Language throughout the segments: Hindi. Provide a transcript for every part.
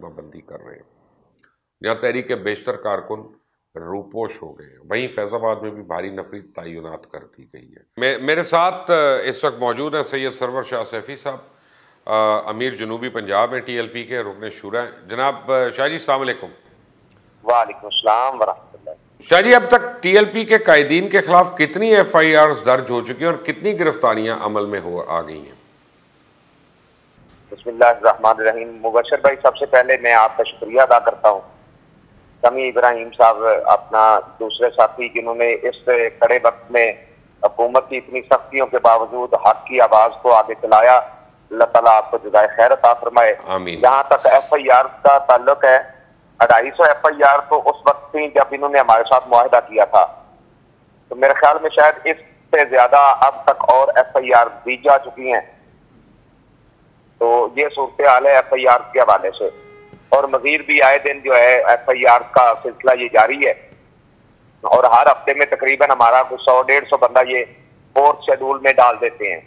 पाबंदी कर रहे हैं। यहाँ तहरीक के बेशतर कारकुन रूपोश हो गए हैं। वहीं फैजाबाद में भी भारी नफरी तैनात कर दी गई है। मेरे साथ इस वक्त मौजूद है सैयद सरवर शाह सैफी साहब, अमीर जनूबी पंजाब है, TLP के रुकन शुरा हैं। जनाब शाह जी अस्सलाम वालेकुम। वालेकुम अस्सलाम वरहमतुल्लाह। शाह जी, अब तक TLP के कायदीन के खिलाफ कितनी FIRs दर्ज हो चुकी हैं और कितनी गिरफ्तारियां अमल में आ गई हैं? बिस्मिल्लाहिर्रहमानिर्रहीम। मुबशर भाई, सबसे पहले मैं आपका शुक्रिया अदा करता हूँ। समी इब्राहिम साहब, अपना दूसरे साथी, जिन्होंने इस कड़े वक्त में हुकूमत की इतनी सख्तियों के बावजूद हक की आवाज को आगे चलाया। अल्लाह ताला आपको जज़ाए खैर अता फरमाए। जहाँ तक FIR का ताल्लुक है, 250 FIR तो उस वक्त थी जब इन्होंने हमारे साथ मुआहदा किया था। तो मेरे ख्याल में शायद इससे ज्यादा अब तक और FIR दी जा चुकी हैं। तो ये सूरत हाल है FIR के हवाले से। और मजीद भी आए दिन जो है FIR का सिलसिला ये जारी है और हर हफ्ते में तकरीबन हमारा कुछ 100-150 बंदा ये 4th शेड्यूल में डाल देते हैं।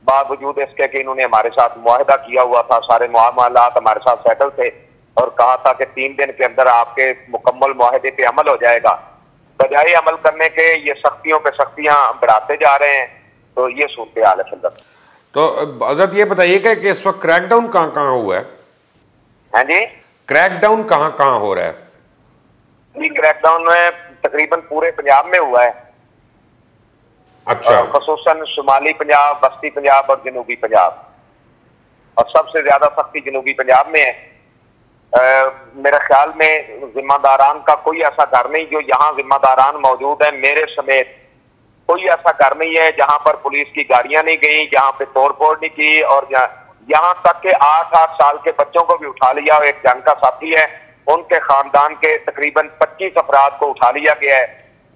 बावजूद इसके कि इन्होंने हमारे साथ मुआहदा किया हुआ था, सारे मामलात हमारे साथ सेटल थे और कहा था कि 3 दिन के अंदर आपके मुकम्मल मुआहदे पे अमल हो जाएगा। बजाय अमल करने के ये सख्तियों पे सख्तियां बढ़ाते जा रहे हैं। तो ये सूरत हाल है। तो हज़रत ये बताइएगा कि इस वक्त क्रैकडाउन कहाँ कहाँ हुआ है? हाँ जी, क्रैकडाउन कहाँ कहाँ हो रहा है? जी, क्रैकडाउन तकरीबन पूरे पंजाब में हुआ है। अच्छा। खसूसन शुमाली पंजाब, बस्ती पंजाब और जनूबी पंजाब, और सबसे ज्यादा सख्ती जनूबी पंजाब में है। मेरे ख्याल में जिम्मेदारान का कोई ऐसा घर नहीं जो यहाँ जिम्मेदारान मौजूद है, मेरे समेत कोई ऐसा घर नहीं है जहां पर पुलिस की गाड़ियां नहीं गई, जहां पे तोड़फोड़ नहीं की। और यहाँ तक के 8-8 साल के बच्चों को भी उठा लिया। एक जंग का साथी है, उनके खानदान के तकरीबन 25 अफराद को उठा लिया गया है।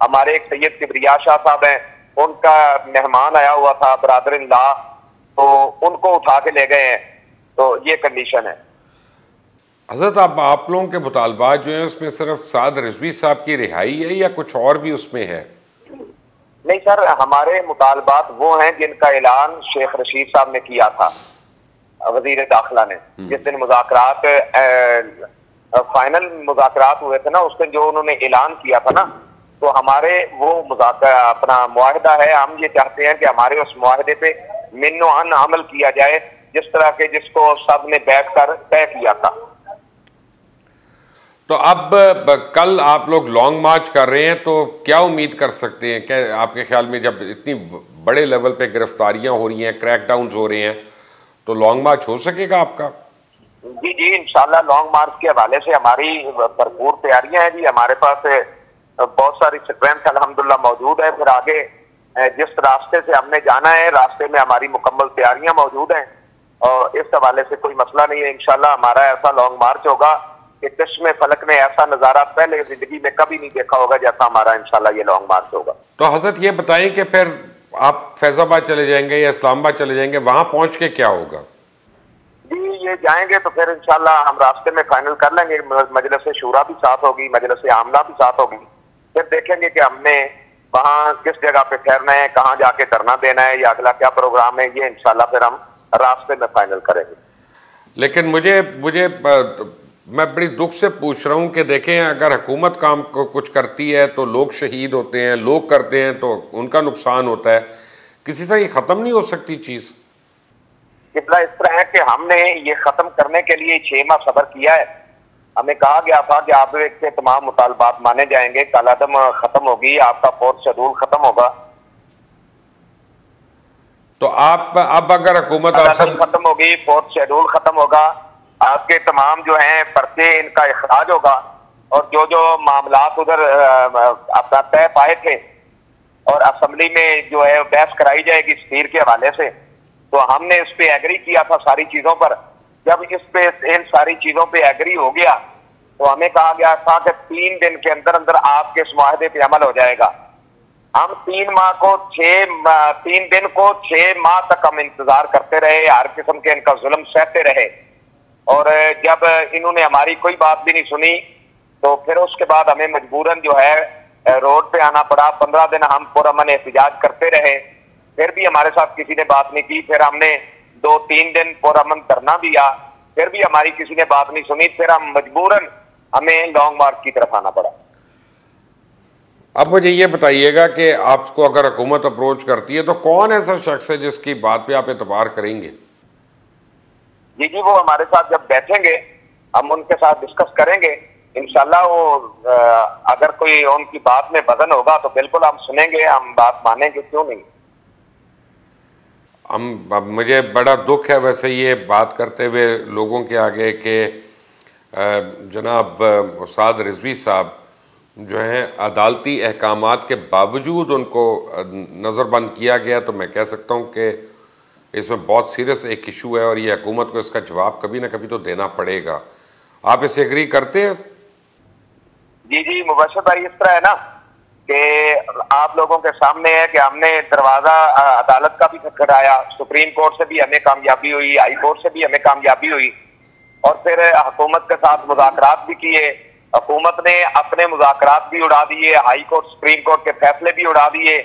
हमारे एक सैयद किबरिया शाह साहब हैं, उनका मेहमान आया हुआ था, ब्रादर इन लॉ, तो उनको उठा के ले गए हैं। तो ये कंडीशन है। हज़रत, आप लोगों के मुतालबात जो है उसमें सिर्फ साद रिजवी साहब की रिहाई है या कुछ और भी उसमें है? नहीं सर, हमारे मुतालबात वो हैं जिनका ऐलान शेख रशीद साहब ने किया था, वजीर दाखिला ने। जिस दिन मुज़ाकरात फाइनल मुज़ाकरात हुए थे ना, उस दिन जो उन्होंने ऐलान किया था ना, तो हमारे वो मुज़ाकरा अपना मुआहदा है। हम ये चाहते हैं कि हमारे उस मुआहदे पे मिन्नो अन अमल किया जाए, जिस तरह के जिसको सब ने बैठ कर तय किया था। तो अब कल आप लोग लॉन्ग मार्च कर रहे हैं, तो क्या उम्मीद कर सकते हैं? क्या आपके ख्याल में जब इतनी बड़े लेवल पे गिरफ्तारियां हो रही हैं, क्रैकडाउन हो रहे हैं, तो लॉन्ग मार्च हो सकेगा आपका? जी जी, इंशाल्लाह लॉन्ग मार्च के हवाले से हमारी भरपूर तैयारियां हैं जी। हमारे पास बहुत सारी स्ट्रेंथ अल्हम्दुलिल्लाह मौजूद है। फिर आगे जिस रास्ते से हमने जाना है, रास्ते में हमारी मुकम्मल तैयारियां मौजूद हैं और इस हवाले से कोई मसला नहीं है। इंशाल्लाह हमारा ऐसा लॉन्ग मार्च होगा कि चश्मे फलक ने ऐसा नजारा पहले जिंदगी में कभी नहीं देखा होगा जैसा हमारा इंशाल्लाह ये लॉन्ग मार्च होगा। तो हजरत ये बताएं कि फिर आप फैजाबाद चले जाएंगे या इस्लामाबाद चले जाएंगे, वहां पहुंच के क्या होगा? जी, ये जाएंगे तो फिर इंशाल्लाह हम रास्ते में फाइनल कर लेंगे। मजलिस शूरा भी साथ होगी, मजलिस आमला भी साथ होगी। फिर देखेंगे कि हमने वहाँ किस जगह पे ठहरना है, कहाँ जाके धरना देना है या अगला क्या प्रोग्राम है, ये इंशाल्लाह फिर हम रास्ते में फाइनल करेंगे। लेकिन मुझे मैं बड़ी दुख से पूछ रहा हूँ कि देखें, अगर हुकूमत काम को कुछ करती है तो लोग शहीद होते हैं, लोग करते हैं तो उनका नुकसान होता है। किसी से ये ख़त्म नहीं हो सकती चीज़? कितना इस तरह है कि हमने ये ख़त्म करने के लिए 6 माह सब्र किया है। हमें कहा गया था कि आप के तमाम मुतालबात माने जाएंगे, कालादम खत्म होगी, आपका 4th शेड्यूल खत्म होगा। तो आप अब अगर हुकूमत खत्म होगी, 4th शेड्यूल खत्म होगा, आपके तमाम जो हैं पर्चे इनका इखराज होगा और जो जो मामलात उधर अपना तय पाए थे और असेंबली में जो है बहस कराई जाएगी स्पीकर के हवाले से, तो हमने इस पे एग्री किया था सारी चीजों पर। जब इस पे इन सारी चीजों पे एग्री हो गया तो हमें कहा गया था कि 3 दिन के अंदर अंदर आपके इस मुआहदे पे अमल हो जाएगा। हम 3 दिन को 6 माह तक हम इंतजार करते रहे, हर किस्म के इनका जुल्म सहते रहे और जब इन्होंने हमारी कोई बात भी नहीं सुनी तो फिर उसके बाद हमें मजबूरन जो है रोड पे आना पड़ा। 15 दिन हम पुरअमन एहतजाज करते रहे, फिर भी हमारे साथ किसी ने बात नहीं की। फिर हमने 2-3 दिन पुरअमन धरना दिया फिर भी हमारी किसी ने बात नहीं सुनी, फिर हम मजबूरन हमें लॉन्ग मार्च की तरफ आना पड़ा। अब मुझे ये बताइएगा कि आपको अगर हुकूमत अप्रोच करती है तो कौन ऐसा शख्स है जिसकी बात पे आप एतबार करेंगे? जी जी, वो हमारे साथ जब बैठेंगे हम उनके साथ डिस्कस करेंगे, इंशाल्लाह वो अगर कोई उनकी बात में वजन होगा तो बिल्कुल हम सुनेंगे, हम बात मानेंगे, क्यों नहीं। मुझे बड़ा दुख है वैसे ये बात करते हुए लोगों के आगे कि जनाब उस्ताद रिजवी साहब जो हैं अदालती अहकामात के बावजूद उनको नज़रबंद किया गया, तो मैं कह सकता हूँ कि इसमें बहुत सीरियस एक इशू है और ये हुकूमत को इसका जवाब कभी ना कभी तो देना पड़ेगा। आप इसे एग्री करते हैं? जी जी मुबशर भाई, इस तरह है ना कि आप लोगों के सामने है कि हमने दरवाजा अदालत का भी खटखटाया, सुप्रीम कोर्ट से भी हमें कामयाबी हुई, हाई कोर्ट से भी हमें कामयाबी हुई, और फिर हुकूमत के साथ मुज़ाकरात भी किए। हुकूमत ने अपने मुज़ाकरात भी उड़ा दिए, हाई कोर्ट सुप्रीम कोर्ट के फैसले भी उड़ा दिए।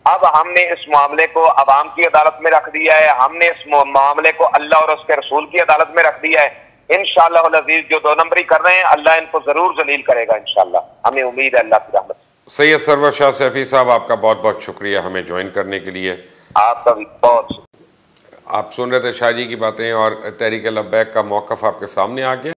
अब हमने इस मामले को अवाम की अदालत में रख दिया है, हमने इस मामले को अल्लाह और उसके रसूल की अदालत में रख दिया है। इंशाअल्लाह अज़ीज जो 2 नंबरी कर रहे हैं, अल्लाह इनको जरूर जलील करेगा इंशाअल्लाह, हमें उम्मीद है अल्लाह की रहमत। सैयद सरवर शाह सैफी साहब, आपका बहुत बहुत शुक्रिया हमें ज्वाइन करने के लिए। आपका भी बहुत। आप सुन रहे थे शाह जी की बातें और तहरीक लब्बैक का मौक़िफ़ आपके सामने आ गया।